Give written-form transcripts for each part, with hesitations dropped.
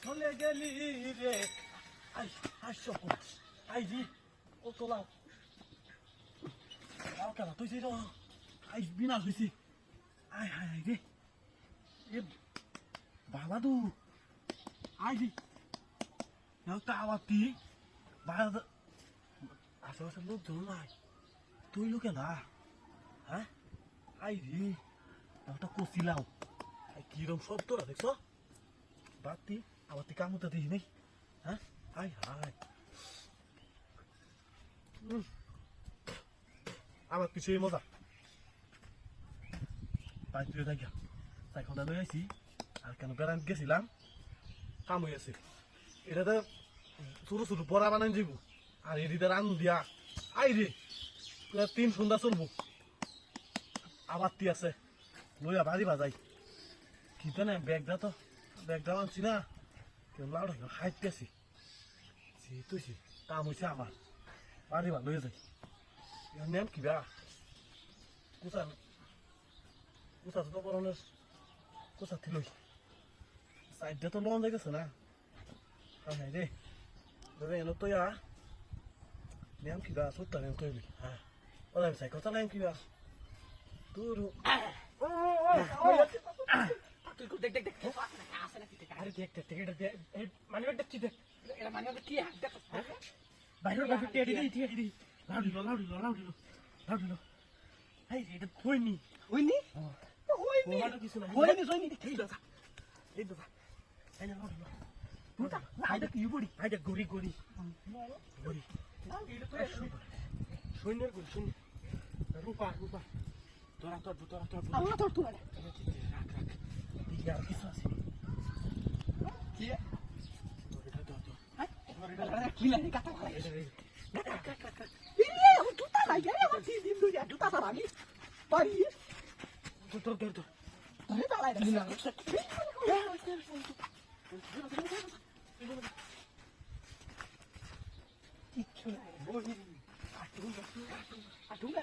চলে গেলি রে আই আই সকল আই জি কত লাও লাও কেন তুই র আই বিনা হইছি আই হাই হাই রে এ বালাদু আই জি একটা আওয়াতি বালা আশেপাশের লোকজন নাই তুই লোকে না হ্যাঁ আই রে একটা কষিলাম কিরম শব্দটা দেখছ বাতি আবার তুই কামড়টা দিস নেই হ্যাঁ হাই হাই আমার পিছিয়ে মজা তাই তুই তাই সাইকেলটা লই আইছি আর কেন বেড়ান গেছিলাম কাম হয়ে আছে এটাতে ছোট ছোট বড়া বানাই যাবো আর এদিকে রান্না দিয়া আই রে 3 সন্ধ্যা চলবো আবার তি আছে লইয়া বাড়ি বাজাই কিন্তু না ব্যাগটা আনছি না কেউ লাউড হাইতে আছি তুইছি কাম হয়েছে আমার বাড়ি বা লইয়া যাই নেম কিবা কুচা তো বরণের কুচা থিলই সাইডটা তো লন যাই গেছে না হ্যাঁ রে দাদা এলো তো ইয়া নেম কিবা সত্য নেম তৈরি হ্যাঁ ওরা সাইকেল চালাই কিবা তোর তুই দেখ দেখ দেখ আসে না কি আরে দেখ দেখ এটা দেখ মানে একটা কি দেখ এটা মানে কি দেখ বাইরে টিয়া লাউডিলো এই এটা হইনি হইনি হইনি কিছু না হইনি এই দাদা এই না লাউডিলো পুতা আইডা কি বড়ি আইডা গড়ি গড়ি এটা তো সৈন্যের গড়ি সৈন্য রূপা তোরা আল্লাহ তোর তুই আর কিছু আছে কি এটা কি লাগে কাটা ভাই এটা ইয়ে আমি তুতা লাগে আমার কি দিন দুই তুতা সারা আমি পারি তোর তুই তা লাগে দিন কিচ্ছু নাই বলি আটুন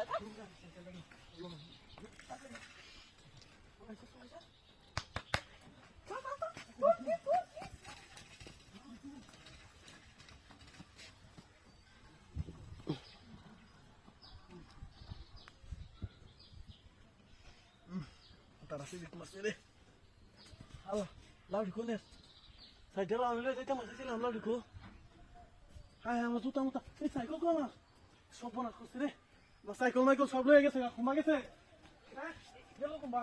তারা সিরিক মারছে রে আল্লাহ লাউডি কোনে সাইডে লাউডি যাইতে মারছিলাম লাউডি কো হায় আমার জুতা মুতা এই সাইকেল কো না সব বনা করছে রে সাইকেল মাইকেল সব লয়ে গেছে ঘুমা গেছে হ্যাঁ গেল কুম্বা